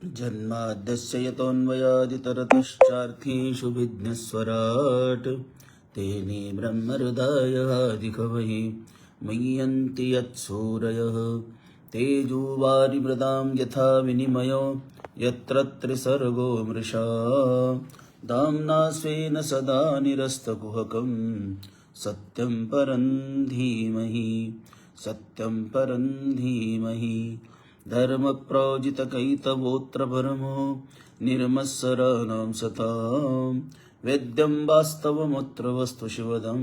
जन्माद्यस्य यतोऽन्वयादितरतश्चार्थेषु विघ्नेश्वराट् तेने ब्रह्महृदायादिकवये मय्यन्ति यत्सूरयः तेजोवारिमृदां यथा विनिमयो यत्र त्रिसर्गो मृषा दाम्ना स्वेन सदा निरस्तकुहकं सत्यं परं धीमहि सत्यं परं धीमहि धर्मप्रोजितकैतवोऽत्र परमो निर्मत्सराणां सतां वेद्यं वास्तवमुत्र वस्तु शिवदं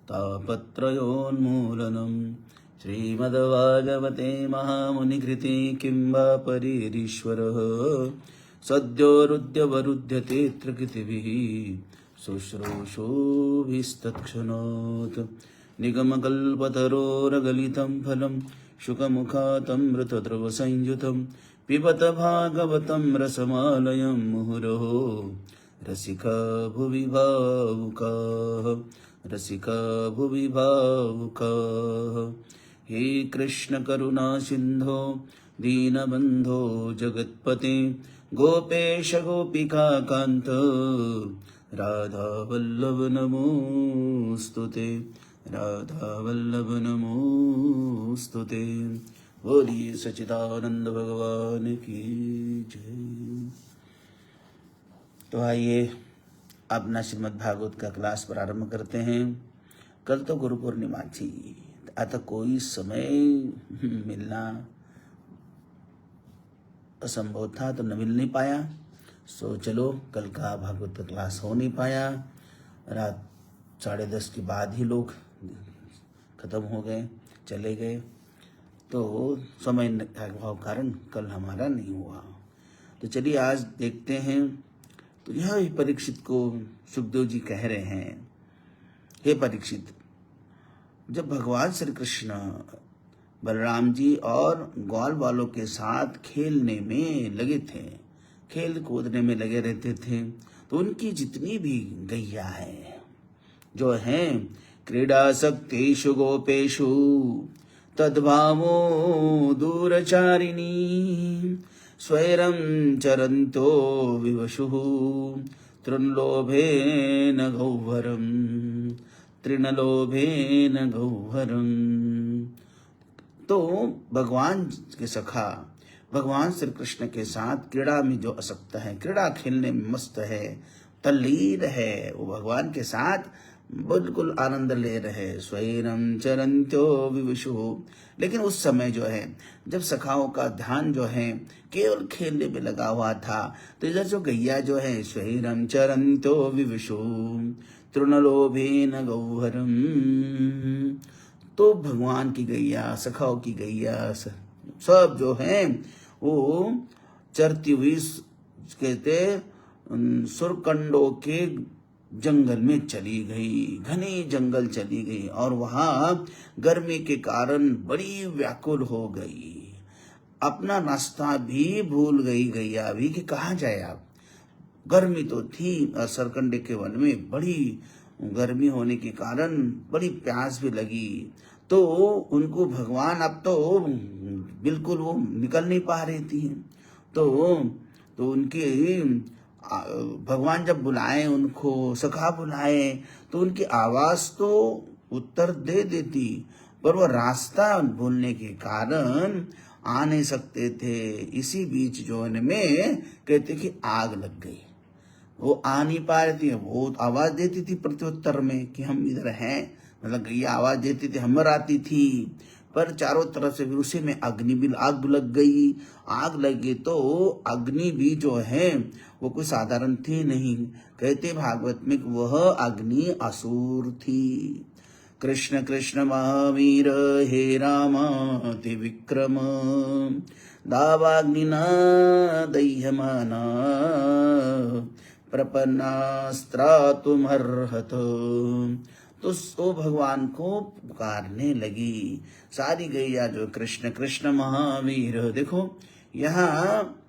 तापत्रयोन्मूलनं श्रीमद्भागवते महामुनिकृते किं वा परेरीश्वरः सद्योरुद्यवरुध्यतेऽत्र कृतिभिः शुश्रूषोभिस्तत्क्षणात् निगमकल्पतरोरगलितं फलं शुकमुखातमृतद्रवसंयुतं पिबत भागवतं रसमालयं मुहुरहो रसिका भुवि भावुकाः रसिका भुवि भावुकाः। हे कृष्ण करुणा सिन्धो दीनबन्धो जगत्पते गोपेश गोपिका कान्त राधा वल्लभ नमोस्तुते राधा वल्लभ नमोस्तुते। बोलिए सच्चिदानंद भगवान की जय। तो आइए अपना श्रीमद् भागवत का क्लास प्रारंभ करते हैं। कल तो गुरु पूर्णिमा थी, अतः कोई समय मिलना असंभव था तो न मिल नहीं पाया। सो चलो कल का भागवत का क्लास हो नहीं पाया। रात 10:30 के बाद ही लोग खत्म हो गए, चले गए, तो समय का अभाव कारण कल हमारा नहीं हुआ। तो चलिए आज देखते हैं। तो यह परीक्षित को सुखदेव जी कह रहे हैं, हे परीक्षित, जब भगवान श्री कृष्ण बलराम जी और ग्वाल वालों के साथ खेलने में लगे थे, खेल कूदने में लगे रहते थे, तो उनकी जितनी भी गैया है जो हैं क्रीडासक्तेषु गोपेषु तद्भावो दूरचारिणी स्वैरं चरन्तो विवशुः तृणलोभेन गौहरं तृणलोभेन गौहरं। तो भगवान के सखा भगवान श्री कृष्ण के साथ क्रीड़ा में जो आसक्त है, क्रीड़ा खेलने में मस्त है, तल्लीन है, वो भगवान के साथ बिल्कुल आनंद ले रहे। स्वैरम चरन्त्यो विवशु, लेकिन उस समय जो है जब सखाओं का ध्यान जो है केवल खेलने में लगा हुआ था, तो इधर जो गैया जो है स्वैरम चरन्त्यो विवशु तृणलोभेन गौहरम, तो भगवान की गैया, सखाओं की गैया सब जो है वो चरती हुई कहते सुरकंडों के जंगल में चली गई, घने जंगल चली गई, और वहां गर्मी के कारण बड़ी व्याकुल हो गई। अपना रास्ता भी भूल गई गैया भी कि कहाँ जाए आप। गर्मी तो थी और सरकंडे के वन में बड़ी गर्मी होने के कारण बड़ी प्यास भी लगी, तो उनको भगवान अब तो बिल्कुल वो निकल नहीं पा रही थी। तो उनकी भगवान जब बुलाए, उनको सखा बुलाए, तो उनकी आवाज तो उत्तर दे देती, पर वो रास्ता भूलने के कारण आ नहीं सकते थे। इसी बीच जो उनमें कहते कि आग लग गई, वो आ नहीं पा रही थी। वो आवाज देती थी प्रत्युत्तर में कि हम इधर हैं, मतलब गैया आवाज देती थी, हम आती थी, पर चारों तरफ से फिर उसी में अग्नि भी आग लग गई। आग लगी तो अग्नि भी जो है वो कोई साधारण थी नहीं। कहते भागवत में वह अग्नि असुर थी। कृष्ण कृष्ण महावीर हे रामाति विक्रम दावाग्निना दह्यमाना प्रपन्नास्त्रातुमर्हत। तो वो भगवान को पुकारने लगी। सारी गैया जो कृष्ण कृष्ण महावीर, देखो यहाँ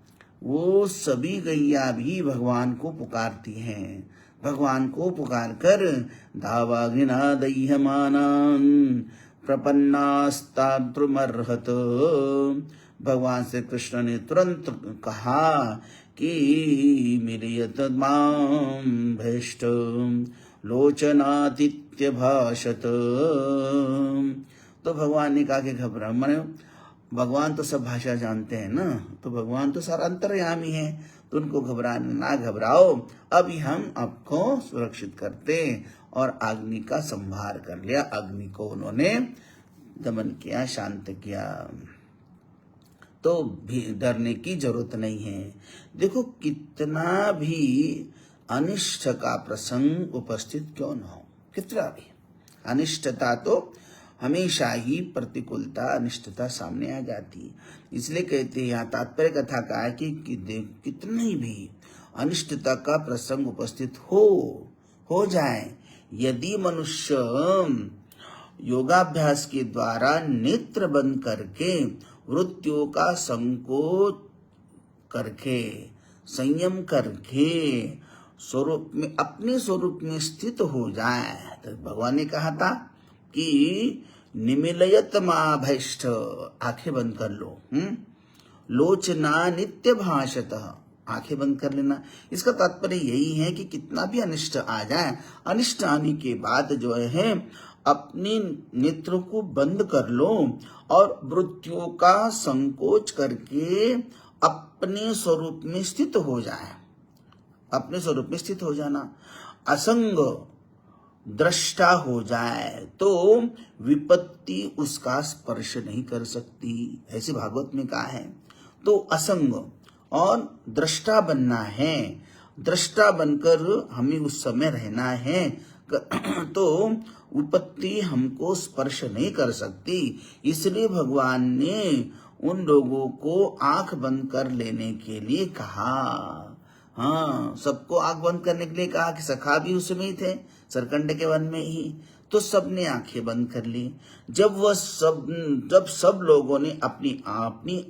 वो सभी गैया भी भगवान को पुकारती हैं। भगवान को पुकार कर धावाग्निना दह्यमानान् प्रपन्नास्ताद्रुमर्हत, भगवान श्री कृष्ण ने तुरंत कहा कि मिलियत मां भ्रष्ट लोचनातिथ्य भाषत। तो भगवान ने कहा कि घबरा मने, भगवान तो सब भाषा जानते हैं ना, तो भगवान तो सारा अंतर्यामी है, तो उनको घबराना ना घबराओ, अभी हम आपको सुरक्षित करते। और अग्नि का संहार कर लिया, अग्नि को उन्होंने दमन किया, शांत किया। तो भी डरने की जरूरत नहीं है। देखो कितना भी अनिष्ट का प्रसंग उपस्थित क्यों न हो, कितना भी अनिष्टता तो हमेशा ही प्रतिकूलता अनिष्टता सामने आ जाती। इसलिए कहते हैं यहाँ तात्पर्य कथा का है कि कितनी भी अनिष्टता का प्रसंग उपस्थित हो जाए, यदि मनुष्य योगाभ्यास के द्वारा नेत्र बंद करके वृत्तियों का संकोच करके संयम करके स्वरूप में अपने स्वरूप में स्थित हो जाए, तो भगवान ने कहा था कि निमिलयत माभैष्ठ, आंखें बंद कर लो, लोचना नित्य भाषतः, आंखें बंद कर लेना। इसका तात्पर्य यही है कि कितना भी अनिष्ट आ जाए, अनिष्ट आने के बाद जो है अपने नेत्रों को बंद कर लो और वृत्तियों का संकोच करके अपने स्वरूप में स्थित हो जाए, अपने स्वरूप में स्थित हो जाना, असंग दृष्टा हो जाए तो विपत्ति उसका स्पर्श नहीं कर सकती, ऐसे भागवत में कहा है। तो असंग और दृष्टा बनना है, दृष्टा बनकर हमें उस समय रहना है, तो विपत्ति हमको स्पर्श नहीं कर सकती। इसलिए भगवान ने उन लोगों को आंख बंद कर लेने के लिए कहा। हाँ, सबको आंख बंद करने के लिए कहा कि सखा भी उसमें ही थे, सरकंड के वन में ही, तो सबने आंखें बंद कर ली। जब सब लोगों ने अपनी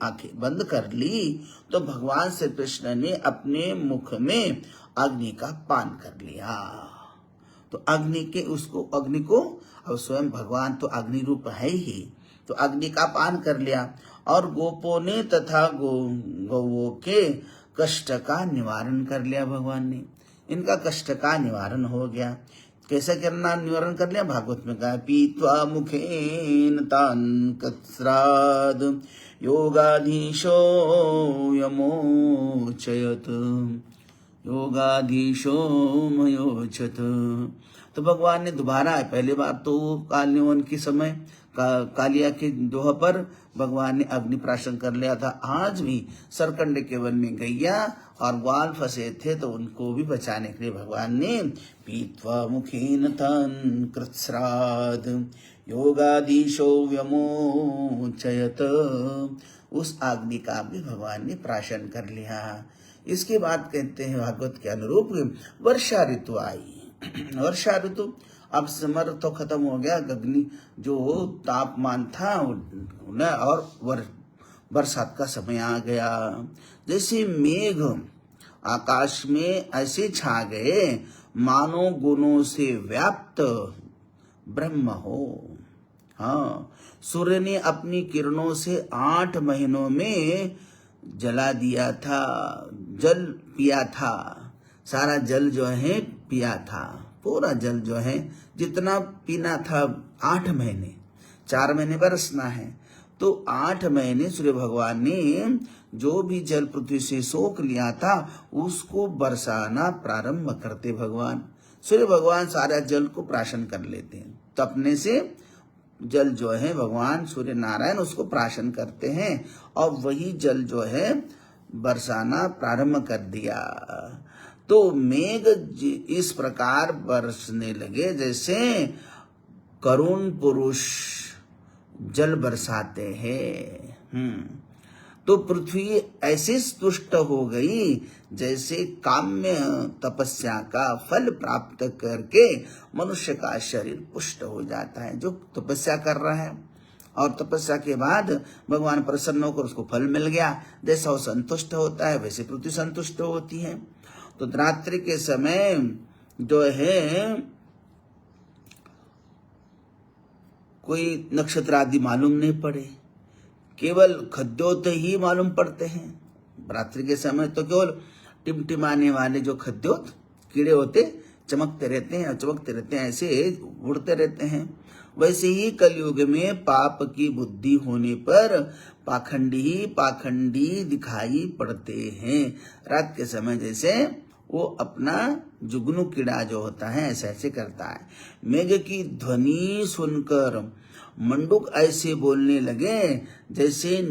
आंखें बंद कर ली, तो भगवान श्री कृष्ण ने अपने मुख में अग्नि का पान कर लिया। तो अग्नि को अब स्वयं भगवान तो अग्नि रूप है ही, तो अग्नि का पान कर लिया। और गोपों ने तथा गौओं के कष्ट का निवारण कर लिया भगवान ने, इनका कष्ट का निवारण हो गया। कैसे करना निवारण कर लिया, भागवत में कहा पीत्वा मुखेन तान कत्स्राद योगाधीशो यमोचयत योगाधीशो मयोचत। तो भगवान ने दोबारा, पहली बार तो कालियवन के समय कालिया के दोह पर भगवान ने अग्नि प्राशन कर लिया था। आज भी सरकंड के वन में गैया और ग्वाल फंसे थे, तो उनको भी बचाने के लिए भगवान ने पीत्वा मुखेन तन कृत्स्राद योगाधीशो व्यमोचयत, उस अग्नि का भी भगवान ने प्राशन कर लिया। इसके बाद कहते हैं भागवत के अनुरूप वर्षा ऋतु आई। वर्षा ऋतु अब समर तो खत्म हो गया, अग्नि जो तापमान था न, और बरसात का समय आ गया। जैसे मेघ आकाश में ऐसे छा गए मानो गुणों से व्याप्त ब्रह्म हो। हाँ, सूर्य ने अपनी किरणों से 8 महीनों में जला दिया था, जल पिया था, सारा जल जो है पिया था, पूरा जल जो है जितना पीना था 8 महीने, 4 महीने बरसना है, तो 8 महीने सूर्य भगवान ने जो भी जल पृथ्वी से सोख लिया था उसको बरसाना प्रारंभ करते भगवान। सूर्य भगवान सारा जल को प्राशन कर लेते हैं, तपने से जल जो है भगवान सूर्य नारायण उसको प्राशन करते हैं और वही जल जो है बरसाना प्रारंभ कर दिया। तो मेघ इस प्रकार बरसने लगे जैसे करुण पुरुष जल बरसाते हैं। तो पृथ्वी ऐसे तुष्ट हो गई जैसे काम्य तपस्या का फल प्राप्त करके मनुष्य का शरीर पुष्ट हो जाता है, जो तपस्या कर रहा है और तपस्या के बाद भगवान प्रसन्न होकर उसको फल मिल गया, जैसा वो संतुष्ट होता है वैसे पृथ्वी संतुष्ट होती है। तो रात्रि के समय जो है कोई नक्षत्र आदि मालूम नहीं पड़े, केवल खद्योत ही मालूम पड़ते हैं। रात्रि के समय तो केवल टिमटिमाने वाले जो खद्योत कीड़े होते चमकते रहते हैं, ऐसे उड़ते रहते हैं। वैसे ही कलयुग में पाप की बुद्धि होने पर पाखंडी ही पाखंडी दिखाई पड़ते हैं। रात के समय जैसे वो अपना जुगनू कीड़ा जो होता है ऐसे ऐसे करता है। मेघ की ध्वनि सुनकर मंडूक ऐसे बोलने लगे जैसे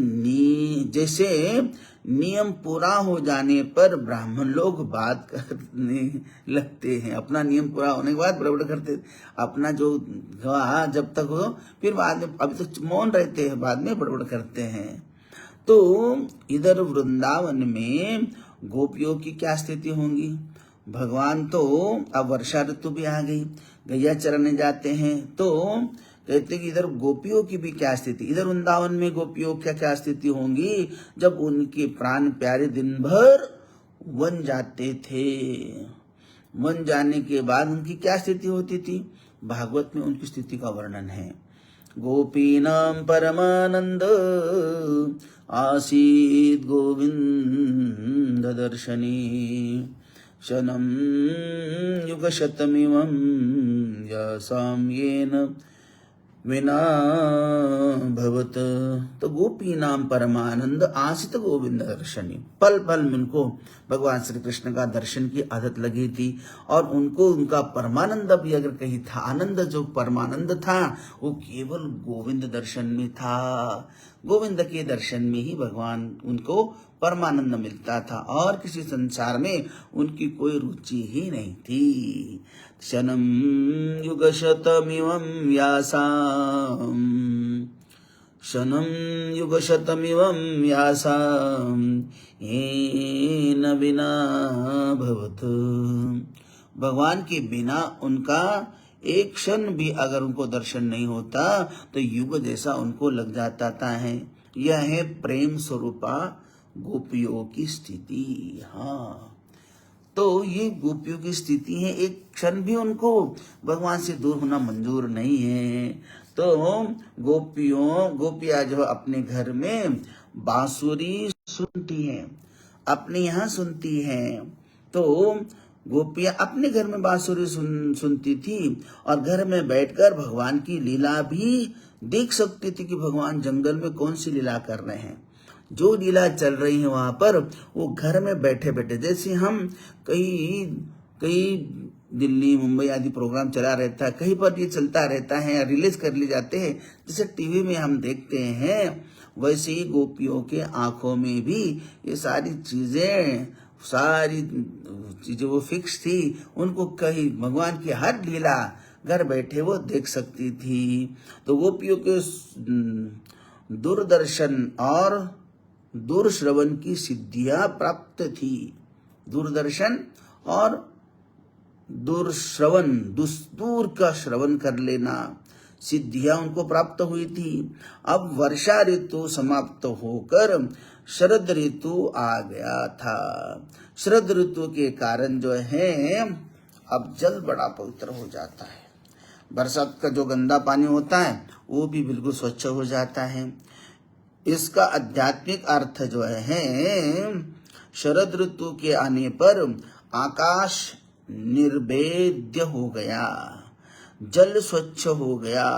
नियम पूरा हो जाने पर ब्राह्मण लोग बात करने लगते हैं। अपना नियम पूरा होने के बाद बड़बड़ करते, अपना जो जब तक हो, फिर बाद में अभी तक मौन रहते हैं, बाद में बड़बड़ करते हैं। तो इधर वृंदावन में गोपियों की क्या स्थिति होंगी? भगवान तो अब वर्षा ऋतु भी आ गई, गैया चराने जाते हैं, तो कहते कि इधर गोपियों की भी क्या स्थिति, इधर वृंदावन में गोपियों क्या क्या स्थिति होंगी जब उनके प्राण प्यारे दिन भर वन जाते थे। वन जाने के बाद उनकी क्या स्थिति होती थी? भागवत में उनकी स्थिति का वर्णन है। गोपीनां परमानंद आसीत् गोविंद दर्शनी शनं युगशतमिवं यासां येन विना भवत। तो गोपी नाम परमानंद आसित गोविंद दर्शनी, पल पल में उनको भगवान श्री कृष्ण का दर्शन की आदत लगी थी और उनको उनका परमानंद भी अगर कहीं था, आनंद जो परमानंद था वो केवल गोविंद दर्शन में था। गोविंद के दर्शन में ही भगवान उनको परमानंद मिलता था और किसी संसार में उनकी कोई रुचि ही नहीं थी। शनं युगशतमिवं यासां, शनं युगशतमिवं यासां येन विना भवत। भगवान के बिना उनका एक क्षण भी अगर उनको दर्शन नहीं होता तो युग जैसा उनको लग जाता है। यह है प्रेम स्वरूपा गोपियों की स्थिति। हाँ, तो ये गोपियों की स्थिति है, एक क्षण भी उनको भगवान से दूर होना मंजूर नहीं है। तो गोपियां जो अपने घर में बांसुरी सुनती हैं, अपने यहाँ सुनती हैं, तो गोपियां अपने घर में बांसुरी सुनती थी और घर में बैठकर भगवान की लीला भी देख सकती थी कि भगवान जंगल में कौन सी लीला कर रहे हैं। जो लीला चल रही है वहां पर वो घर में बैठे बैठे, जैसे हम कई दिल्ली मुंबई आदि प्रोग्राम चला रहता है, कहीं पर ये चलता रहता है या रिलीज कर लिए जाते हैं जैसे टीवी में हम देखते हैं, वैसे ही गोपियों के आंखों में भी ये सारी चीजें वो फिक्स थी। उनको कहीं भगवान की हर लीला घर बैठे वो देख सकती थी। तो गोपियों के दूरदर्शन और दूरश्रवण की सिद्धियां प्राप्त थी। दूरदर्शन और दूरश्रवण, दूर का श्रवण कर लेना, सिद्धियां उनको प्राप्त हुई थी। अब वर्षा ऋतु समाप्त होकर शरद ऋतु आ गया था। शरद ऋतु के कारण जो है अब जल बड़ा पवित्र हो जाता है। बरसात का जो गंदा पानी होता है वो भी बिल्कुल स्वच्छ हो जाता है। इसका आध्यात्मिक अर्थ जो है, शरद ऋतु के आने पर आकाश निर्वेद्य हो गया, जल स्वच्छ हो गया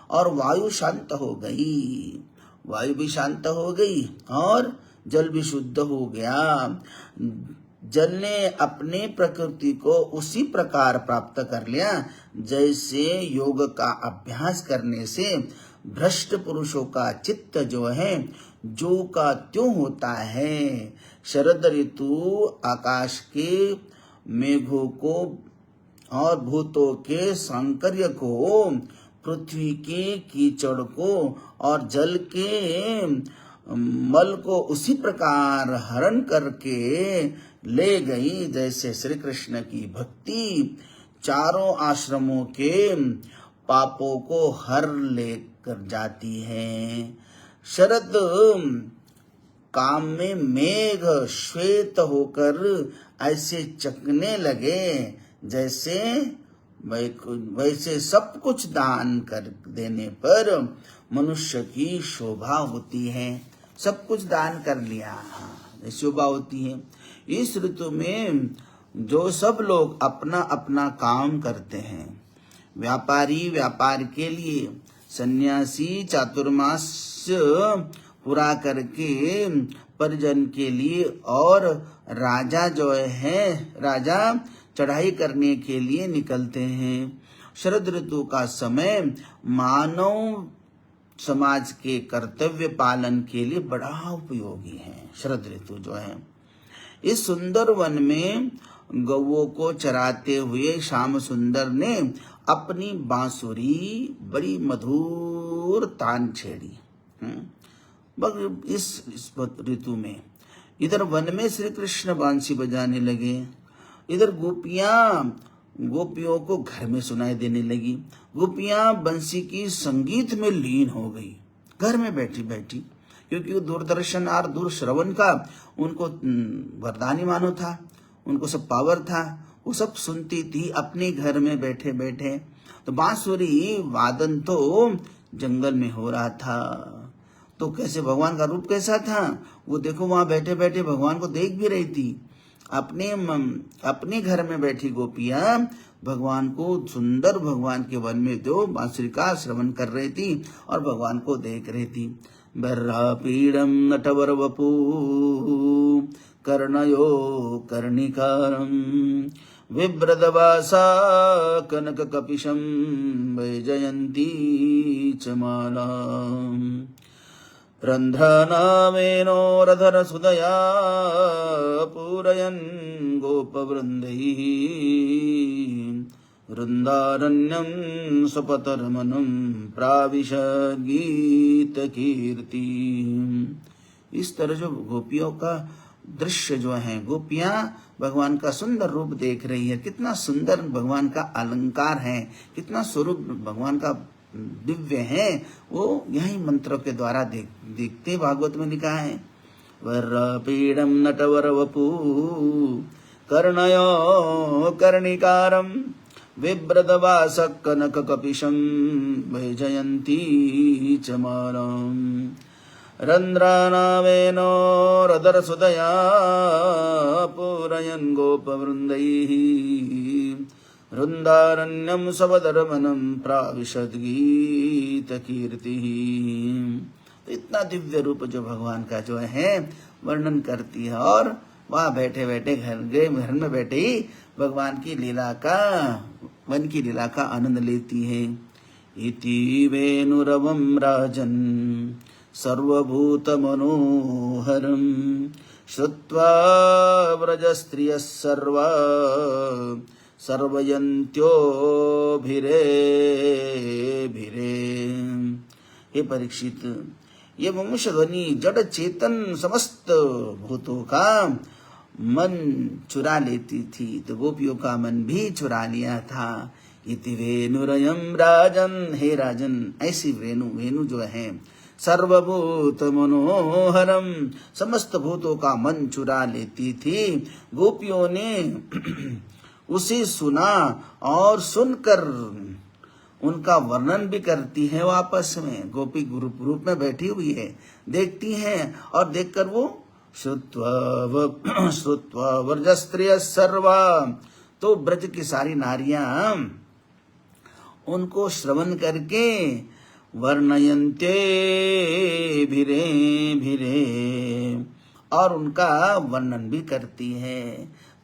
और वायु शांत हो गई। वायु भी शांत हो गई और जल भी शुद्ध हो गया। जल ने अपने प्रकृति को उसी प्रकार प्राप्त कर लिया जैसे योग का अभ्यास करने से भ्रष्ट पुरुषों का चित्त जो है जो का त्यों होता है। शरद ऋतु आकाश के मेघों को और भूतों के सांकर्य को, पृथ्वी के कीचड़ को और जल के मल को उसी प्रकार हरण करके ले गई जैसे श्री कृष्ण की भक्ति चारों आश्रमों के पापों को हर लेकर जाती है। शरद काम में मेघ श्वेत होकर ऐसे चकने लगे वैसे सब कुछ दान कर देने पर मनुष्य की शोभा होती है। सब कुछ दान कर लिया, हाँ, शोभा होती है। इस ऋतु में जो सब लोग अपना अपना काम करते हैं, व्यापारी व्यापार के लिए, सन्यासी चातुर्मास पूरा करके परिजन के लिए, और राजा जो है राजा चढ़ाई करने के लिए निकलते हैं। शरद ऋतु का समय मानव समाज के कर्तव्य पालन के लिए बड़ा उपयोगी है। शरद ऋतु जो है, इस सुंदर वन में गौओं को चराते हुए श्याम सुंदर ने अपनी बांसुरी बड़ी मधुर तान छेड़ी। इस ऋतु में इधर वन में श्री कृष्ण बांसुरी बजाने लगे, इधर गोपियों को घर में सुनाई देने लगी। गोपियां बंसी की संगीत में लीन हो गई, घर में बैठी बैठी, क्योंकि वो दूरदर्शन और दूर श्रवण का उनको वरदानी मानो था, उनको सब पावर था, वो सब सुनती थी अपने घर में बैठे बैठे। तो बांसुरी वादन तो जंगल में हो रहा था, तो कैसे भगवान का रूप कैसा था, वो देखो वहां बैठे बैठे भगवान को देख भी रही थी। अपने घर में बैठी गोपियां भगवान को, सुंदर भगवान के वन में जो बांसुरी का श्रवण कर रही थी और भगवान को देख रही थी। बर्रापीडम नटवर वपू कर्णयो कर्णिकारम विव्रतवासा कनक कपिशम वैजयंती च माला रंध्रनामेनो रधर सुदया पूरयन् गोपवृन्दैः वृन्दारण्यं स्वपतरमनं प्राविशद् गीतकीर्ति। इस तरह जो गोपियों का दृश्य जो है, गोपियां भगवान का सुंदर रूप देख रही है, कितना सुंदर भगवान का अलंकार है, कितना स्वरूप भगवान का दिव्य है, वो यही मंत्रों के द्वारा देखते भागवत में लिखा है। वर्रपीडम नटवर वपू कर्णयो कर्णिकारम विव्रतवास कनक कपिशम वैजयंती च मालम रंध्रनावेनो रदर सुदया पूरयन् गोपवृन्दैः वृंदारण्यम सबदरमनम प्राविशद गीत कीर्ति। तो इतना दिव्य रूप जो भगवान का जो है वर्णन करती है, और वहाँ बैठे बैठे घर में बैठे ही भगवान की लीला का, वन की लीला का आनंद लेती है। इति वेणुरवं राजन् सर्वभूत मनोहरं श्रुत्वा व्रजस्त्रियः सर्वा सर्वयन्त्यो भिरे भिरे। हे परीक्षित, ये मुमुष ध्वनि जड़ चेतन समस्त भूतों का मन चुरा लेती थी, तो गोपियों का मन भी चुरा लिया था। इति वेणुरयं राजन, हे राजन, ऐसी वेणु जो है सर्वभूत मनोहरम, समस्त भूतों का मन चुरा लेती थी। गोपियों ने उसे सुना और सुनकर उनका वर्णन भी करती है। वो आपस में गोपी रूप में बैठी हुई है, देखती हैं, और देखकर वो श्रुत्वा व्रजस्त्रिय सर्वा, तो ब्रज की सारी नारियां उनको श्रवण करके वर्णयन्ते भिरे भिरे, और उनका वर्णन भी करती है।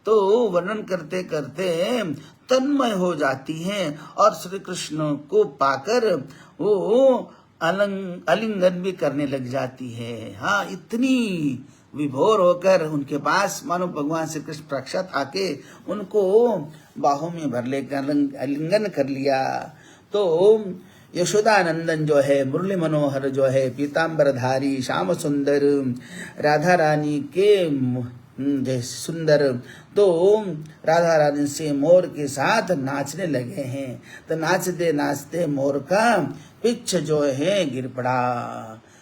तो वर्णन करते करते तन्मय हो जाती हैं और श्री कृष्ण को पाकर वो आलिंगन भी करने लग जाती है। हाँ, इतनी विभोर होकर उनके पास मानो भगवान श्री कृष्ण साक्षात आके उनको बाहों में भर लेकर आलिंगन कर लिया। तो यशोदानंदन जो है, मुरली मनोहर जो है, पीताम्बरधारी श्याम सुंदर, राधा रानी के जैसे सुंदर, तो राधा रानी से मोर के साथ नाचने लगे हैं। तो नाचते नाचते मोर का पिच्छ जो है गिर पड़ा।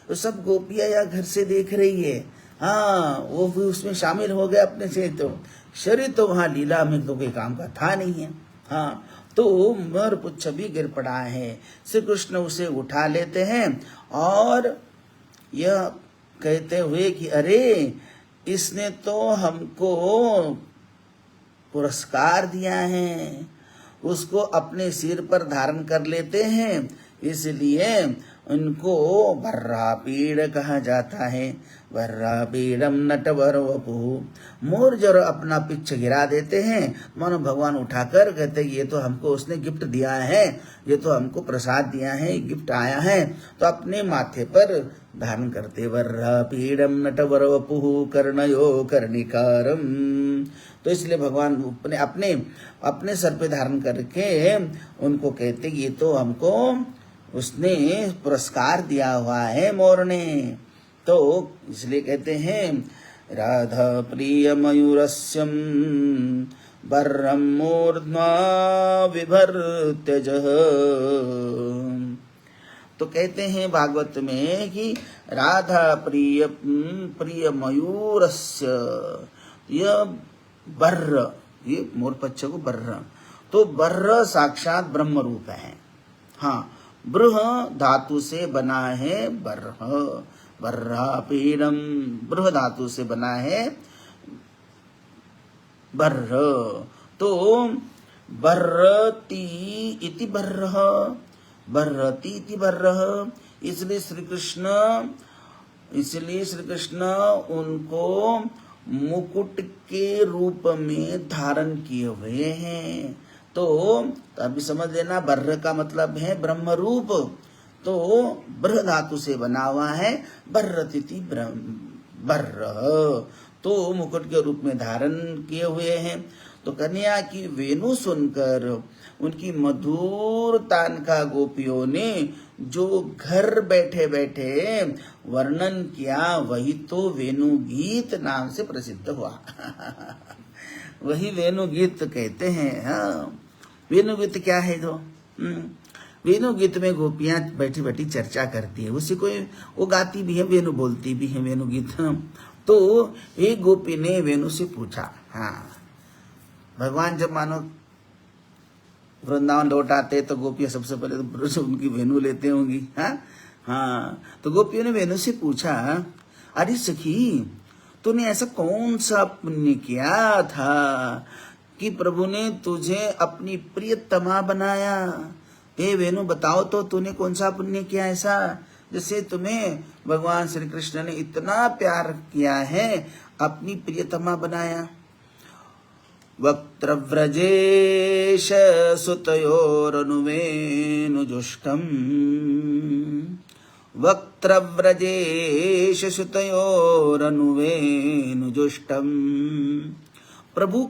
तो सब गोपियां या घर से देख रही है। हाँ, वो भी उसमें शामिल हो गए अपने से। तो शरीर तो वहाँ लीला में तो कोई काम का था नहीं है। हाँ, तो मोर पुच्छ भी गिर पड़ा है। श्री कृष्ण उसे उठा लेते हैं और यह कहते हुए कि अरे इसने तो हमको पुरस्कार दिया है, उसको अपने सिर पर धारण कर लेते हैं, इसलिए उनको बर्रापीड़ कहा जाता है। बर्रापीड़म नटवर वपुः। मोर जब अपना पिच्छ गिरा देते हैं, मानो भगवान उठाकर कहते हैं ये तो हमको उसने गिफ्ट दिया है, ये तो हमको प्रसाद दिया है, गिफ्ट आया है, तो अपने माथे पर धारण करते। बर्रापीड़म नटवर वपुः कर्णयो कर्णिकारम। तो इसलिए भगवान अपने अपने अपने सर पे धारण करके उनको कहते ये तो हमको उसने पुरस्कार दिया हुआ है मोर ने। तो इसलिए कहते हैं राधा प्रिय मयूरस्यम बर्रम मूर्ध्वा विभर्त्यजः। तो कहते हैं भागवत में कि राधा प्रिय प्रिय मयूरस्य, यह बर्र, ये मोरपच्छ को बर्र, तो बर्र साक्षात ब्रह्म रूप है। हाँ, बृह धातु से बना है बर्ह, बर्रापीड़म बृह धातु से बना है बर्ह। तो बर्रति इति बर्रः, बर्रति इति बर्रः। इसलिए श्री कृष्ण उनको मुकुट के रूप में धारण किए हुए हैं। तो अभी समझ लेना, बर्र का मतलब है ब्रह्म रूप। तो ब्रह धातु से बना हुआ है बर्रतिथि बर्र, तो मुकुट के रूप में धारण किए हुए हैं। तो कन्या की वेणु सुनकर उनकी मधुर तान का गोपियों ने जो घर बैठे बैठे वर्णन किया, वही तो वेणु गीत नाम से प्रसिद्ध हुआ। वही वेणु गीत कहते हैं। हाँ, वेणु गीत क्या है? जो वेणु गीत में गोपियां बैठी बैठी चर्चा करती है, उसी को वो गाती भी है, वेणु बोलती भी है, वेणु गीत। तो एक गोपी ने वेणु से पूछा, हाँ भगवान जब मानो वृंदावन लौट आते तो गोपियां सबसे पहले तो उनकी वेणु लेते होंगी। हाँ, तो गोपियों ने वेणु से पूछा, अरे सखी तूने ऐसा कौन सा पुण्य किया था कि प्रभु ने तुझे अपनी प्रियतमा बनाया? हे वेणु बताओ तो तूने कौन सा पुण्य किया ऐसा जिससे तुम्हें भगवान श्री कृष्ण ने इतना प्यार किया है, अपनी प्रियतमा बनाया? वक्त्रव्रजेश सुतयोरनुवेणुजुष्टम्, वक्त्रव्रजेश सुतयोरनुवेणुजुष्टम्। प्रभु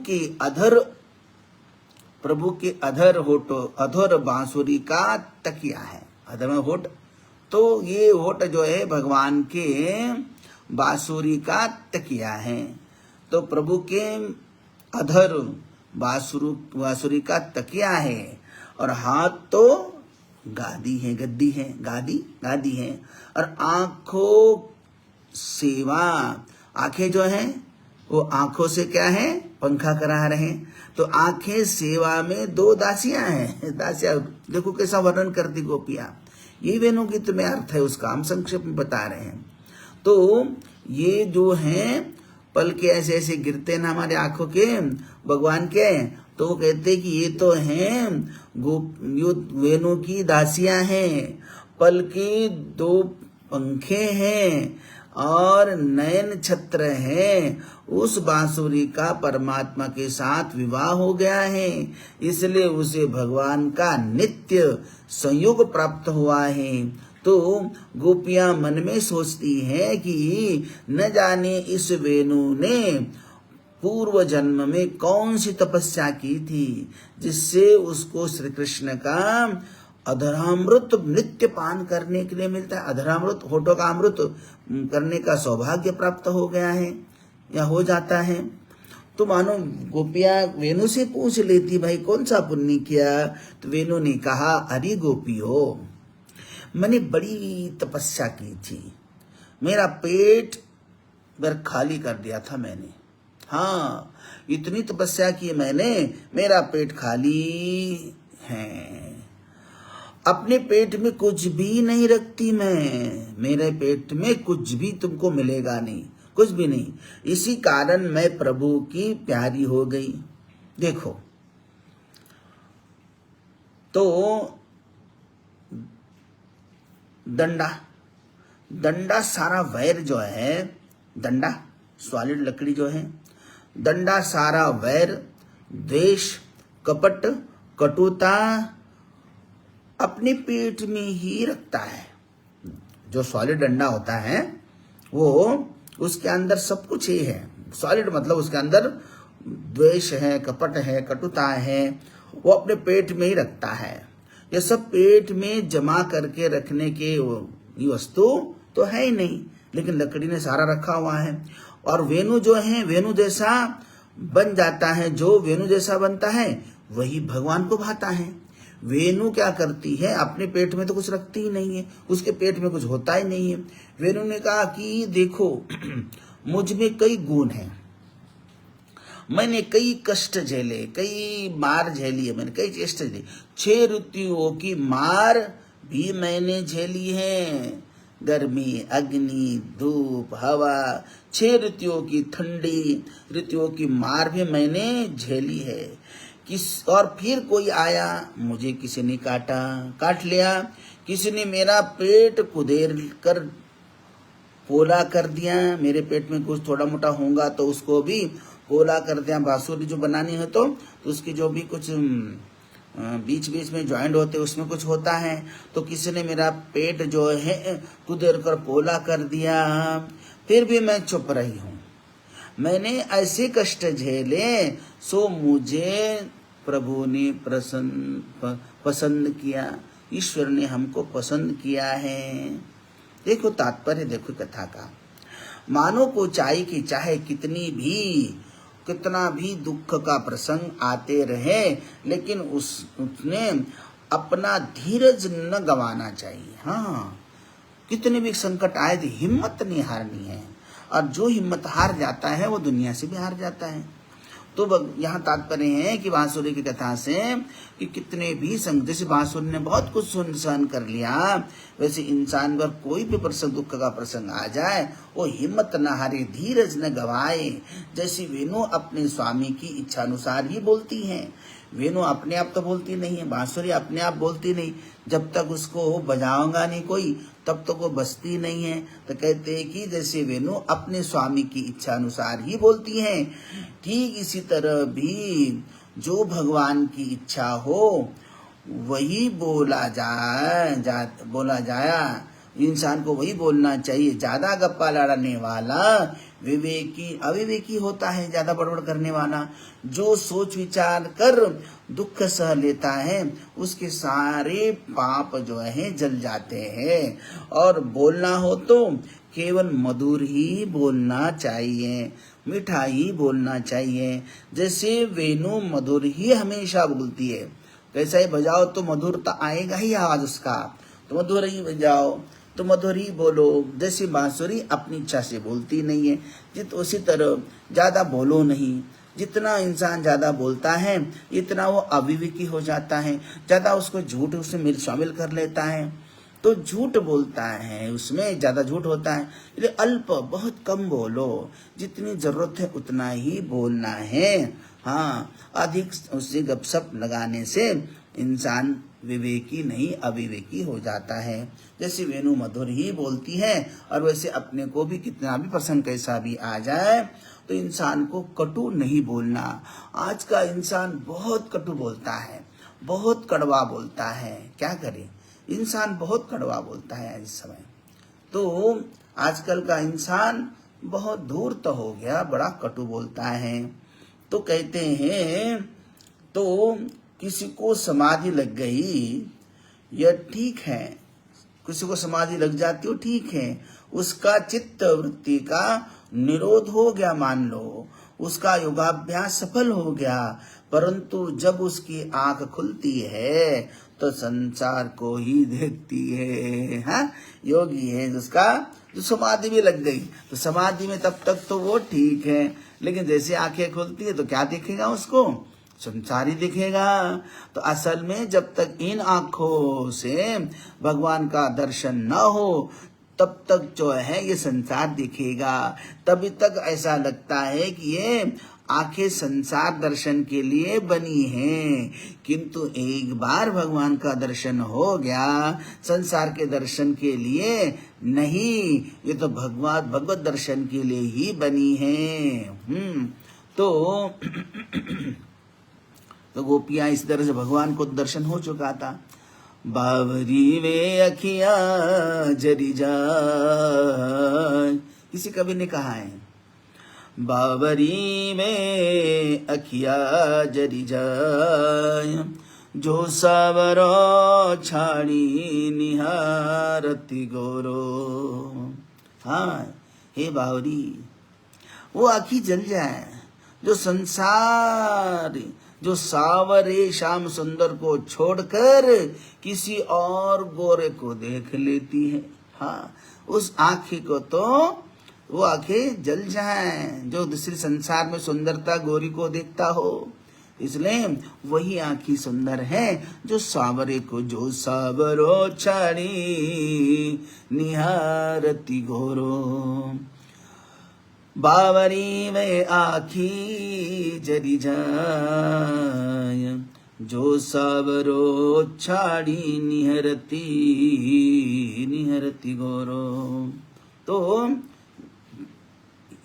के अधर होठ, अधर बांसुरी का तकिया है। अधर में होठ, तो ये होठ जो है भगवान के बांसुरी का तकिया है। तो प्रभु के अधर बांसुरी का तकिया है, और हाथ तो गादी है, गद्दी है, गादी है, और आंखों सेवा, आंखें जो है वो आंखों से क्या है, पंखा करा रहे हैं। तो आंखें सेवा में दो दासियां हैं। दासियां देखो कैसा वर्णन करती गोपियां। ये वेणु गीत में अर्थ है उसका, हम संक्षेप में बता रहे हैं। तो ये जो हैं पल के ऐसे ऐसे गिरते ना हमारे आंखों के भगवान के, तो कहते कि ये तो हैं वेणु की दासियां हैं, पल की दो पंखे हैं और नयन छत्र है। उस बांसुरी का परमात्मा के साथ विवाह हो गया है, इसलिए उसे भगवान का नित्य संयोग प्राप्त हुआ है। तो गोपियां मन में सोचती हैं कि न जाने इस वेणु ने पूर्व जन्म में कौन सी तपस्या की थी जिससे उसको श्री कृष्ण का अधरामृत नित्य पान करने के लिए मिलता है। अधरामृत, होठों का अमृत करने का सौभाग्य प्राप्त हो गया है या हो जाता है। तो मानो गोपियां वेणु से पूछ लेती, भाई कौन सा पुण्य किया? तो वेणु ने कहा, अरे गोपियों, मैंने बड़ी तपस्या की थी, मेरा पेट खाली कर दिया था मैंने। हाँ, इतनी तपस्या की मैंने, मेरा पेट खाली हैं। अपने पेट में कुछ भी नहीं रखती मैं, मेरे पेट में कुछ भी तुमको मिलेगा नहीं, कुछ भी नहीं। इसी कारण मैं प्रभु की प्यारी हो गई। देखो तो डंडा सारा वैर जो है, डंडा सॉलिड लकड़ी जो है, डंडा सारा वैर, द्वेष, कपट, कटुता अपने पेट में ही रखता है। जो सॉलिड डंडा होता है वो उसके अंदर सब कुछ ही है। सॉलिड मतलब उसके अंदर द्वेष है, कपट है, कटुता है, वो अपने पेट में ही रखता है। ये सब पेट में जमा करके रखने के ये वस्तु तो है ही नहीं, लेकिन लकड़ी ने सारा रखा हुआ है। और वेणु जो है, वेणु जैसा बन जाता है, जो वेणु जैसा बनता है वही भगवान को भाता है। वेणु क्या करती है, अपने पेट में तो कुछ रखती ही नहीं है, उसके पेट में कुछ होता ही नहीं है। वेणु ने कहा कि देखो मुझ में कई गुण हैं, मैंने कई कष्ट झेले, कई मार झेली है, मैंने कई चेष्टा झेली, 6 ऋतुओं की मार भी मैंने झेली है। गर्मी, अग्नि, धूप, हवा, 6 ऋतुओं की ठंडी ऋतुओं की मार भी मैंने झेली है। और फिर कोई आया, मुझे किसी ने काट लिया, किसी ने मेरा पेट कुदेर कर पोला कर दिया। मेरे पेट में कुछ थोड़ा मोटा होगा तो उसको भी पोला कर दिया। बांसुरी जो बनानी है तो उसकी जो भी कुछ बीच बीच में ज्वाइंट होते उसमें कुछ होता है, तो किसी ने मेरा पेट जो है कुदेर कर पोला कर दिया। फिर भी मैं चुप रही हूँ। मैंने ऐसे कष्ट झेले सो मुझे प्रभु ने पसंद किया, ईश्वर ने हमको पसंद किया है। देखो तात्पर्य, देखो कथा का। मानो को चाहिए कि चाहे कितना भी दुख का प्रसंग आते रहे, लेकिन उसने अपना धीरज न गंवाना चाहिए। हाँ, कितने भी संकट आए तो हिम्मत नहीं हारनी है, और जो हिम्मत हार जाता है वो दुनिया से भी हार जाता है। तो यहाँ तात्पर्य है कि बांसुरी की कथा से कि कितने भी जैसे बांसुरी ने बहुत कुछ सहन कर लिया, वैसे इंसान पर कोई भी प्रसंग, दुख का प्रसंग आ जाए वो हिम्मत न हारे, धीरज न गवाए। जैसे वेणु अपने स्वामी की इच्छा अनुसार ही बोलती है। वेणु अपने आप तो बोलती नहीं है, बांसुरी अपने आप बोलती नहीं। जब तक उसको बजाऊंगा नहीं कोई तब तक वो बजती नहीं है। तो कहते हैं कि जैसे वेणु अपने स्वामी की इच्छा अनुसार ही बोलती है, ठीक इसी तरह भी जो भगवान की इच्छा हो वही बोला जाया। इंसान को वही बोलना चाहिए। ज्यादा गप्पा लड़ाने वाला अविवेकी होता है, ज्यादा बड़बड़ करने वाला। जो सोच विचार कर दुख सह लेता है उसके सारे पाप जो है जल जाते हैं। और बोलना हो तो केवल मधुर ही बोलना चाहिए, मीठा ही बोलना चाहिए। जैसे वेणु मधुर ही हमेशा बोलती है, कैसा ही बजाओ तो मधुरता आएगा ही आवाज उसका, तो मधुर ही बजाओ, तो मधुर ही बोलो। जैसे बांसुरी अपनी इच्छा से बोलती नहीं है, उसी तरह ज्यादा बोलो नहीं। जितना इंसान ज्यादा बोलता है इतना वो अविवेकी हो जाता है, ज्यादा उसको झूठ उसमें शामिल कर लेता है, तो झूठ बोलता है, उसमें ज्यादा झूठ होता है। इसलिए अल्प, बहुत कम बोलो, जितनी जरूरत है उतना ही बोलना है। हाँ, अधिक उससे गपशप लगाने से इंसान विवेकी नहीं अविवेकी हो जाता है। जैसे वेणु मधुर ही बोलती है, और वैसे अपने को भी कितना भी प्रसंग कैसा भी आ जाए तो इंसान को कटु नहीं बोलना। आज का इंसान बहुत कटु बोलता है, बहुत कड़वा बोलता है। क्या करे, इंसान बहुत कड़वा बोलता है इस समय। तो आजकल का इंसान बहुत धूर्त हो गया, बड़ा कटु बोलता है। तो कहते हैं तो किसी को समाधि लग गई, यह ठीक है, किसी को समाधि लग जाती हो ठीक है, उसका चित्त वृत्ति का निरोध हो गया, मान लो उसका योगाभ्यास सफल हो गया। परंतु जब उसकी आंख खुलती है तो संसार को ही देखती है। हाँ, योगी है उसका जो समाधि भी लग गई, तो समाधि में तब तक तो वो ठीक है, लेकिन जैसे आंखें खुलती है तो क्या दिखेगा उसको, संसारी दिखेगा। तो असल में जब तक इन आंखों से भगवान का दर्शन न हो तब तक जो है ये संसार दिखेगा। तभी तक ऐसा लगता है कि ये आंखें संसार दर्शन के लिए बनी हैं, किंतु एक बार भगवान का दर्शन हो गया, संसार के दर्शन के लिए नहीं, ये तो भगवत दर्शन के लिए ही बनी है। तो गोपियां इस तरह से भगवान को दर्शन हो चुका था। बावरी वे अखिया जरी जाए, किसी कवि ने कहा है, बावरी में अखिया जरी जाए, जो सावरो छाड़ी निहारती गोरो। हाँ हे बावरी, वो आँखी जल जाए जो संसार, जो सावरे श्याम सुंदर को छोड़कर किसी और गोरे को देख लेती है। हाँ, उस आँखी को तो वो आंखें जल जाएं जो दूसरी संसार में सुंदरता गोरी को देखता हो। इसलिए वही आँखी सुंदर है जो सावरे को, जो सावरो छाड़ी निहारती घोरो। बावरी में आँखी जरी जाय, जो सावरो छाड़ी निहरती घोरो। तो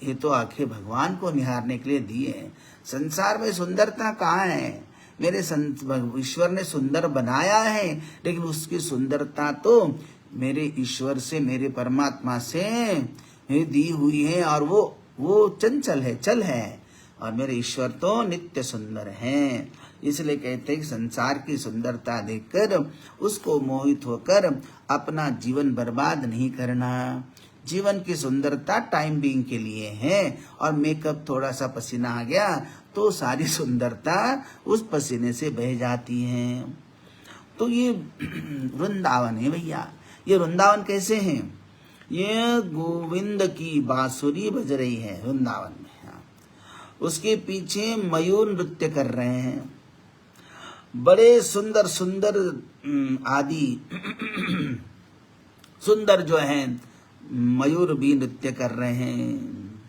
ये तो आंखें भगवान को निहारने के लिए दी है। संसार में सुंदरता कहाँ है? मेरे ईश्वर ने सुंदर बनाया है, लेकिन उसकी सुंदरता तो मेरे ईश्वर से, मेरे परमात्मा से दी हुई है, और वो चंचल है, चल है, और मेरे ईश्वर तो नित्य सुंदर हैं। इसलिए कहते हैं कि संसार की सुंदरता देखकर उसको मोहित होकर अपना जीवन बर्बाद नहीं करना। जीवन की सुंदरता टाइम बीइंग के लिए है, और मेकअप थोड़ा सा पसीना आ गया तो सारी सुंदरता उस पसीने से बह जाती है। तो ये वृंदावन है भैया। ये वृंदावन कैसे है? ये गोविंद की बांसुरी बज रही है वृंदावन में। उसके पीछे मयूर नृत्य कर रहे हैं, बड़े सुंदर सुंदर आदि सुंदर जो हैं मयूर भी नृत्य कर रहे हैं।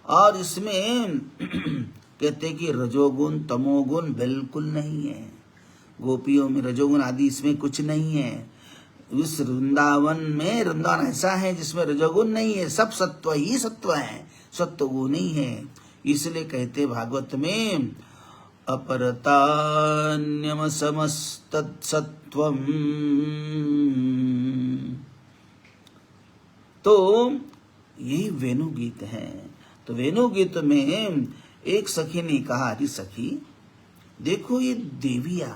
और इसमें कहते हैं कि रजोगुण तमोगुण बिल्कुल नहीं है। गोपियों में रजोगुण आदि इसमें कुछ नहीं है। इस वृंदावन में, वृंदावन ऐसा है जिसमें रजोगुण नहीं है, सब सत्व ही सत्व है, सत्वगुण नहीं है। इसलिए कहते भागवत में अपरतान्यम समस्तत्सत्वम। तो यही वेणु गीत है। तो वेणु गीत में एक सखी ने कहा, अरे सखी देखो ये देवियां,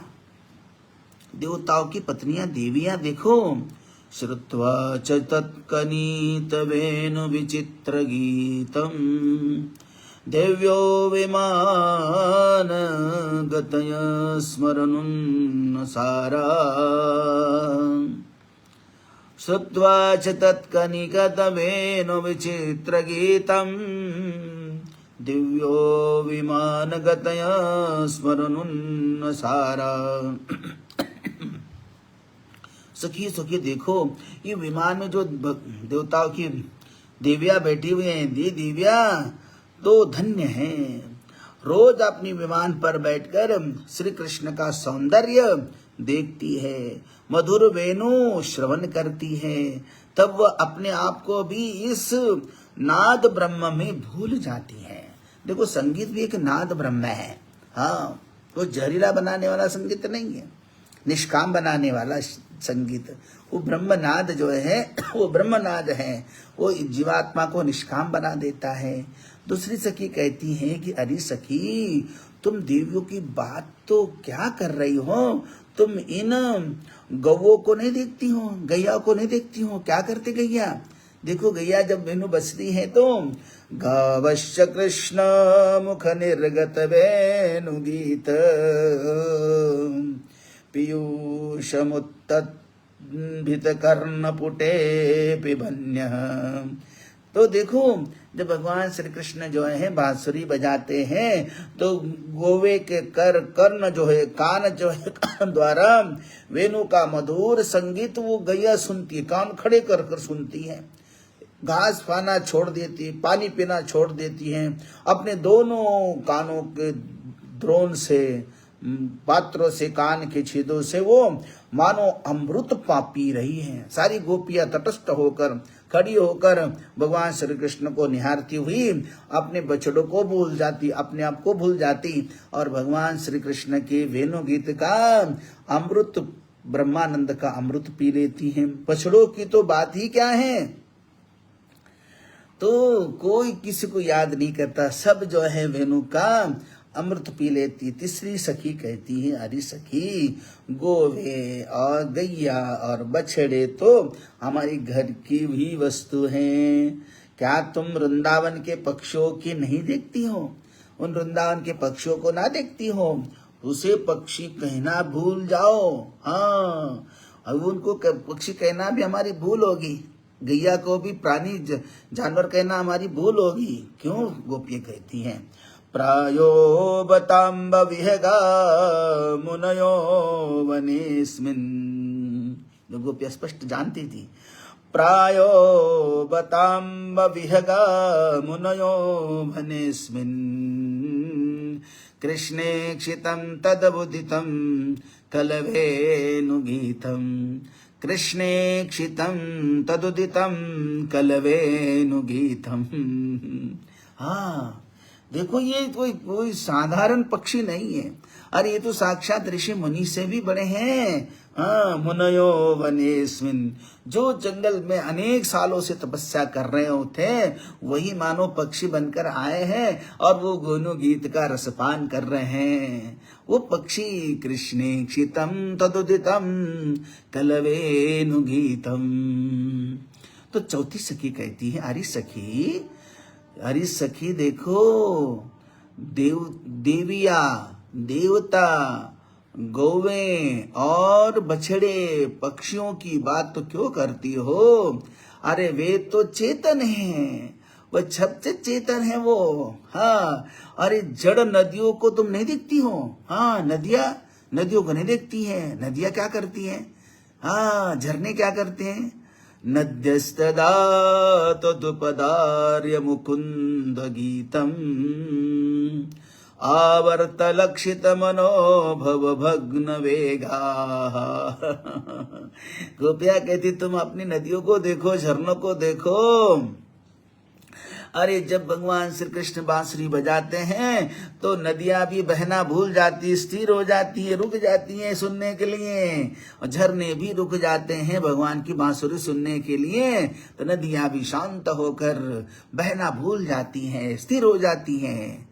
देवताओं की पत्नियां देवियां देखो। श्रुत्वा च तत्कनीत वेणु विचित्र गीतम, देव्यो विमान गतय स्मरनुन्न सारा। श्रुत्वा च तत्कनिकत वेणु विचित्र गीतम, दिव्यो विमान गतय स्मरनुन्न सारा। सखी सखी देखो, ये विमान में जो देवताओं की देवियां बैठी हुई हैं, ये देवियां तो धन्य हैं। रोज अपनी विमान पर बैठकर श्री कृष्ण का सौंदर्य देखती है, मधुर वेणु श्रवण करती है, तब वह अपने आप को भी इस नाद ब्रह्म में भूल जाती है। देखो संगीत भी एक नाद ब्रह्म है। हाँ, वो जहरीला बनाने वाला संगीत नहीं है, निष्काम बनाने वाला संगीत। वो ब्रह्मनाद जो है वो ब्रह्मनाद है, वो जीवात्मा को निष्काम बना देता है। दूसरी सखी कहती है कि अरे सखी, तुम देवियों की बात तो क्या कर रही हो? तुम इन गौओं को नहीं देखती हो, गैया को नहीं देखती हो? क्या करते गैया? देखो गैया जब वेणु बजती है तो गावश्य कृष्ण मुख निर्गत वेणु गीत, पीयूषमुत्तद्भित कर्णपुटे पिबन्यः, तो देखो जब भगवान श्री कृष्ण जो है बांसुरी बजाते हैं तो गोवे के कर्ण जो है कान जो है कान द्वारा वेणु का मधुर संगीत वो गैया सुनती है, कान खड़े कर कर सुनती है, घास खाना छोड़ देती, पानी पीना छोड़ देती है, अपने दोनों कानों के द्रोण से पात्रों से कान के छेदों से वो मानो अमृत पी रही हैं। सारी गोपियां तटस्थ होकर खड़ी होकर भगवान श्री कृष्ण को निहारती हुई अपने बछड़ों को भूल जाती, अपने आप को भूल जाती और भगवान श्री कृष्ण के वेणु गीत का अमृत, ब्रह्मानंद का अमृत पी लेती हैं। बछड़ों की तो बात ही क्या है, तो कोई किसी को याद नहीं करता, सब जो है वेणु का अमृत पी लेती। तीसरी सखी कहती है, अरे सखी गोवे और गैया और बछड़े तो हमारी घर की भी वस्तु हैं, क्या तुम वृंदावन के पक्षियों की नहीं देखती हो, उन वृंदावन के पक्षियों को ना देखती हो, उसे पक्षी कहना भूल जाओ। हाँ, अब उनको पक्षी कहना भी हमारी भूल होगी, गैया को भी प्राणी जानवर कहना हमारी भूल होगी। क्यों गोपियां कहती हैं, प्रायो बताम्ब विहगा मुनयो वनेस्मिन्, जो गोपियां स्पष्ट जानती थी, प्रायो बताम्ब विहगा मुनयो वनेस्मिन् कृष्णे क्षितं तदबुदितं कलवेनुगीतं, कृष्णे क्षितं तदुदितं कलवेनुगीतं। हाँ देखो, ये कोई साधारण पक्षी नहीं है, अरे ये तो साक्षात ऋषि मुनि से भी बड़े हैं। हाँ, मुनयो वनेस्मिन्, जो जंगल में अनेक सालों से तपस्या कर रहे होते वही मानो पक्षी बनकर आए हैं और वो गोनु गीत का रसपान कर रहे हैं। वो पक्षी कृष्णे क्षितं तदुदितं कलवेनुगीतं। तो चौथी सखी कहती है, अरे सखी देखो, देविया देवता गौवे और बछड़े पक्षियों की बात तो क्यों करती हो, अरे वे तो चेतन हैं, वह सबसे चेतन है वो। हाँ, अरे जड़ नदियों को तुम नहीं देखती हो, हाँ नदियों को नहीं देखती हैं, नदियां क्या करती हैं, हाँ झरने क्या करते हैं, नद्यस्तदा तदुपदार्य मुकुंद गीतम आवर्त लक्षित मनोभव भग्न वेगा। गोपिया कहती तुम अपनी नदियों को देखो, झरनों को देखो। अरे जब भगवान श्री कृष्ण बांसुरी बजाते हैं तो नदियां भी बहना भूल जाती, स्थिर हो जाती है, रुक जाती हैं सुनने के लिए, और झरने भी रुक जाते हैं भगवान की बांसुरी सुनने के लिए, तो नदियां भी शांत होकर बहना भूल जाती हैं, स्थिर हो जाती हैं।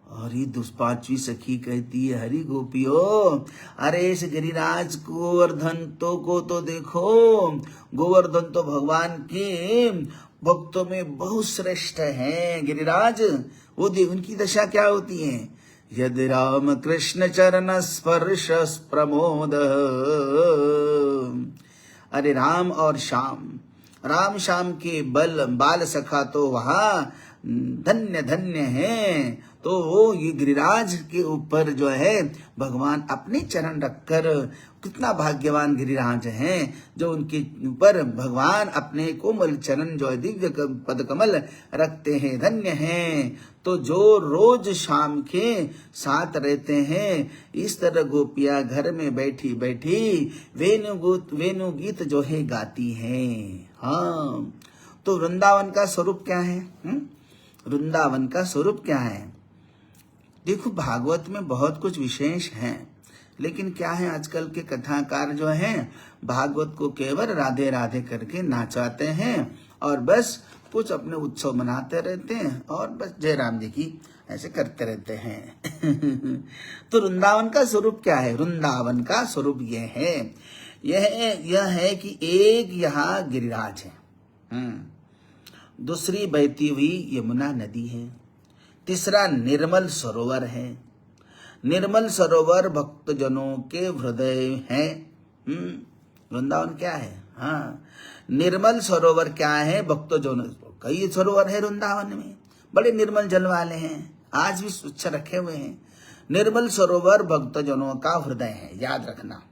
और ये पांचवी सखी कहती है, हरि गोपियों, अरे इस गिरिराज गोवर्धन को तो देखो, गोवर्धन तो भगवान के भक्तों में बहुत श्रेष्ठ हैं। गिरिराज वो उनकी दशा क्या होती है, यदि राम कृष्ण चरण स्पर्श प्रमोद। अरे राम और श्याम के बाल सखा तो वहां धन्य धन्य हैं। तो वो ये गिरिराज के ऊपर जो है भगवान अपने चरण रखकर, कितना भाग्यवान गिरिराज हैं जो उनके ऊपर भगवान अपने कोमल चरण जो है दिव्य पद कमल रखते हैं, धन्य हैं। तो जो रोज शाम के साथ रहते हैं, इस तरह गोपियां घर में बैठी बैठी वेणु गीत जो है गाती हैं। हाँ, तो वृंदावन का स्वरूप क्या है? वृंदावन का स्वरूप क्या है? देखो, भागवत में बहुत कुछ विशेष है, लेकिन क्या है, आजकल के कथाकार जो हैं भागवत को केवल राधे राधे करके नाचाते हैं और बस कुछ अपने उत्सव मनाते रहते हैं और बस जय राम जी की ऐसे करते रहते हैं। तो वृंदावन का स्वरूप क्या है? वृंदावन का स्वरूप यह है कि एक यहाँ गिरिराज है, दूसरी बहती हुई यमुना नदी है, तीसरा निर्मल सरोवर है। निर्मल सरोवर भक्तजनों के हृदय है। वृंदावन क्या है? हाँ, निर्मल सरोवर क्या है? भक्तजनों कई सरोवर है वृंदावन में, बड़े निर्मल जल वाले हैं, आज भी स्वच्छ रखे हुए हैं। निर्मल सरोवर भक्तजनों का हृदय है, याद रखना।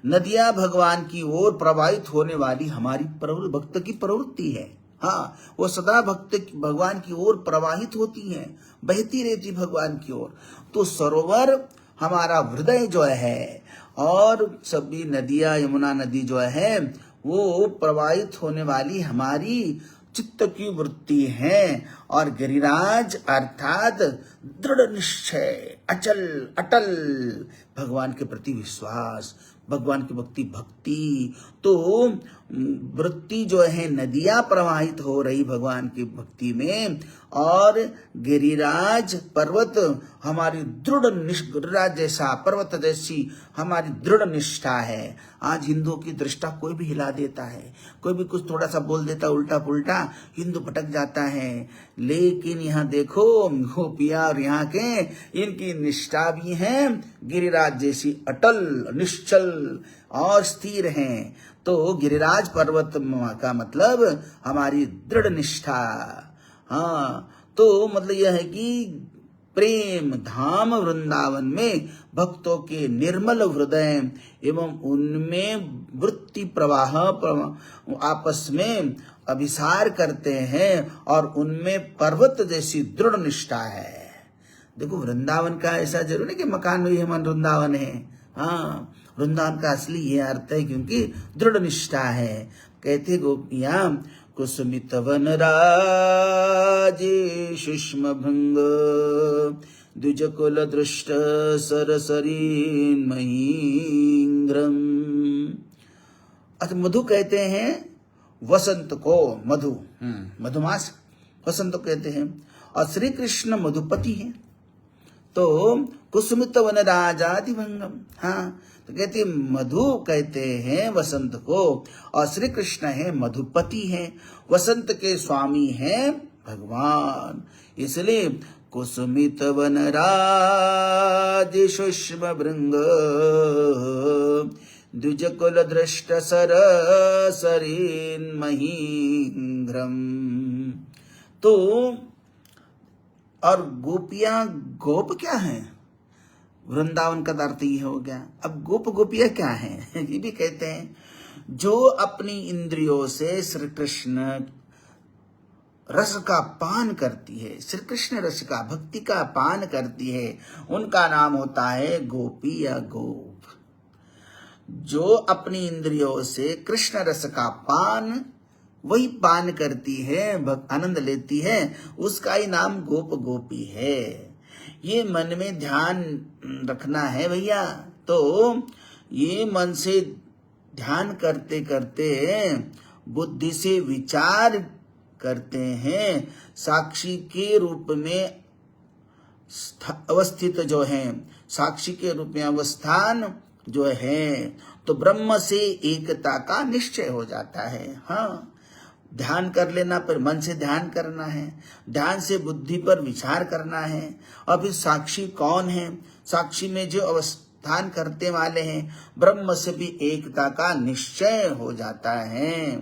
नदियां भगवान की ओर प्रवाहित होने वाली हमारी भक्त की प्रवृत्ति है। हाँ, वो सदा भगवान की ओर प्रवाहित होती हैं, बहती रहती भगवान की ओर। तो सरोवर हमारा हृदय जो है, और सभी नदियां, यमुना नदी जो है वो प्रवाहित होने वाली हमारी चित्त की वृत्ति है। और गिरिराज अर्थात दृढ़ निश्चय, अचल अटल भगवान के प्रति विश्वास, भगवान की भक्ति। तो वृत्ति जो है, नदियां प्रवाहित हो रही भगवान की भक्ति में, और गिरिराज पर्वत हमारी गिरिराज जैसा पर्वत जैसी हमारी दृढ़ निष्ठा है। आज हिंदुओं की दृष्टा कोई भी हिला देता है, कोई भी कुछ थोड़ा सा बोल देता उल्टा पुल्टा, हिंदू भटक जाता है। लेकिन यहाँ देखो गोपिया और यहाँ के इनकी निष्ठा भी है गिरिराज जैसी अटल निश्चल और स्थिर हैं। तो गिरिराज पर्वत का मतलब हमारी दृढ़ निष्ठा। हाँ, तो मतलब यह है कि प्रेम धाम वृंदावन में भक्तों के निर्मल हृदय एवं उनमें वृत्ति प्रवाह आपस में अभिसार करते हैं, और उनमें पर्वत जैसी दृढ़ निष्ठा है। देखो, वृंदावन का ऐसा जरूर नहीं कि मकान में ही मन वृंदावन है। हाँ, वृंदावन का असली ये अर्थ है क्योंकि दृढ़ निष्ठा है। कहते गोपियां, कुसुमित वन राजे सुष्म भृंग द्विजकुल दृष्ट सरसरीन महींद्रम। अच्छा, मधु कहते हैं वसंत को, मधु मधुमास वसंत को कहते हैं, और श्री कृष्ण मधुपति हैं। तो कुसुमित वन राजाति भंगम, हाँ, तो कहते मधु कहते हैं वसंत को, और श्री कृष्ण है मधुपति हैं, वसंत के स्वामी हैं भगवान। इसलिए कुसुमित वन राज सुष्म भृंग द्विजकुल दृष्ट सरसरीन महींद्रम। तो और गोपियां, गोप क्या है? वृंदावन का अर्थ ये हो गया। अब गोप गोपियां क्या हैं? ये भी कहते हैं जो अपनी इंद्रियों से श्री कृष्ण रस का पान करती है, श्री कृष्ण रस का, भक्ति का पान करती है, उनका नाम होता है गोपी या गोप। जो अपनी इंद्रियों से कृष्ण रस का पान, वही पान करती है, आनंद लेती है, उसका ही नाम गोप गोपी है। ये मन में ध्यान रखना है भैया। तो ये मन से ध्यान करते करते बुद्धि से विचार करते हैं, साक्षी के रूप में अवस्थित जो है, साक्षी के रूप में अवस्थान जो है, तो ब्रह्म से एकता का निश्चय हो जाता है। हाँ, ध्यान कर लेना, पर मन से ध्यान करना है, ध्यान से बुद्धि पर विचार करना है। और फिर साक्षी कौन है? साक्षी में जो अवस्थान करते वाले हैं, ब्रह्म से भी एकता का निश्चय हो जाता है।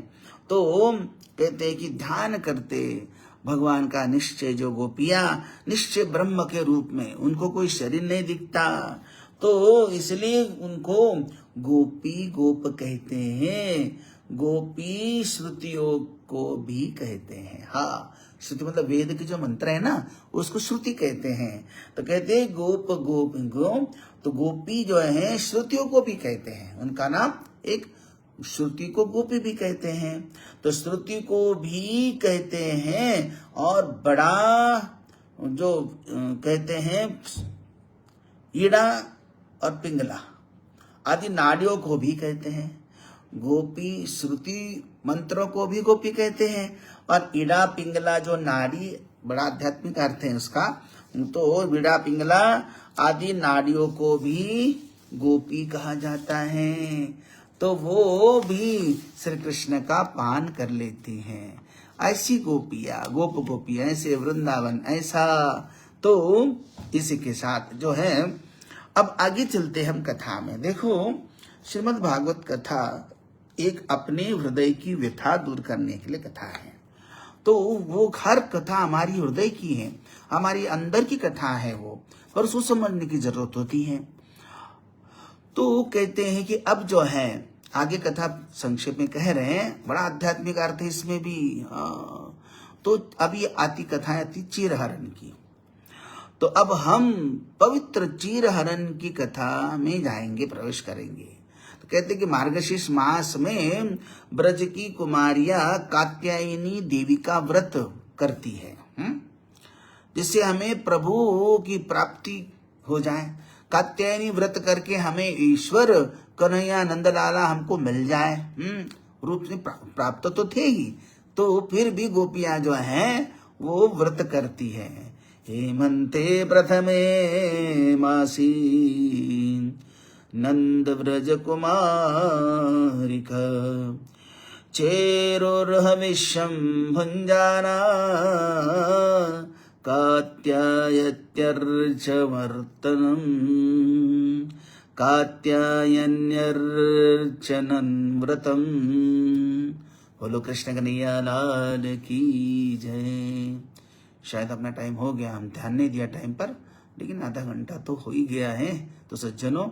तो कहते हैं कि ध्यान करते भगवान का निश्चय, जो गोपियां निश्चय ब्रह्म के रूप में, उनको कोई शरीर नहीं दिखता, तो इसलिए उनको गोपी गोप कहते हैं। गोपी श्रुतियों को भी कहते हैं। हाँ, श्रुति मतलब वेद के जो मंत्र है ना, उसको श्रुति कहते हैं। तो कहते हैं गोप गोप गोप, तो गोपी जो है श्रुतियों को भी कहते हैं, उनका नाम एक श्रुति को गोपी भी कहते हैं। तो श्रुति को भी कहते हैं, और बड़ा जो कहते हैं ईड़ा और पिंगला आदि नाड़ियों को भी कहते हैं। गोपी श्रुति मंत्रों को भी गोपी कहते हैं, और ईड़ा पिंगला जो नाड़ी, बड़ा आध्यात्मिक अर्थ है उसका, तो ईड़ा पिंगला आदि नाड़ियों को भी गोपी कहा जाता है। तो वो भी श्री कृष्ण का पान कर लेती हैं। ऐसी गोपियां, गोप गोपियां, ऐसे वृंदावन ऐसा। तो इसी के साथ जो है, अब आगे चलते हम कथा में। देखो, श्रीमद् भागवत कथा एक अपने हृदय की व्यथा दूर करने के लिए कथा है। तो वो हर कथा हमारी हृदय की है, हमारी अंदर की कथा है वो, पर उसको समझने की जरूरत होती है। तो कहते हैं कि अब जो है आगे कथा संक्षेप में कह रहे हैं, बड़ा आध्यात्मिक अर्थ है इसमें भी। तो अब ये आती कथा आती चीरहरण की। तो अब हम पवित्र चीरहरण की कथा में जाएंगे, प्रवेश करेंगे। तो कहते कि मार्गशीर्ष मास में ब्रज की कुमारियां कात्यायनी देवी का व्रत करती है, जिससे हमें प्रभु की प्राप्ति हो जाए। कात्यायनी व्रत करके हमें ईश्वर कन्हैया नंदलाला हमको मिल जाए। रूप से प्राप्त तो थे ही, तो फिर भी गोपियां जो हैं वो व्रत करती है। हेमंते प्रथमे मासी नंद व्रज कुमारिक चेरोर्हविष्यं भुञ्जाना कात्यायत्यर्चवर्तनम् कात्यायन्यर्चनन् व्रतम्। बोलो कृष्ण कन्हैया लाल की जय। शायद अपना टाइम हो गया, हम ध्यान नहीं दिया टाइम पर, लेकिन आधा घंटा तो हो ही गया है। तो सज्जनों,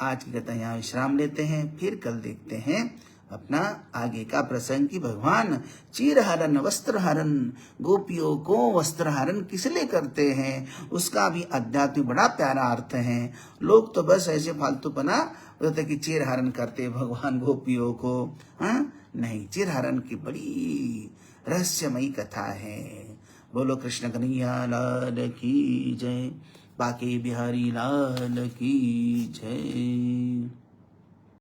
आज की कथा यहाँ विश्राम लेते हैं, फिर कल देखते हैं अपना आगे का प्रसंग की भगवान चीरहरण वस्त्रहरण, गोपियों को वस्त्रहरण किस लिए करते हैं, उसका भी अध्यात्म बड़ा प्यारा अर्थ है। लोग तो बस ऐसे फालतूपना होते कि चीरहरण करते भगवान गोपियों को, नहीं, चीरहरण की बड़ी रहस्यमयी कथा है। बोलो कृष्ण कन्हैया लाल की जय, बाके बिहारी लाल की जय।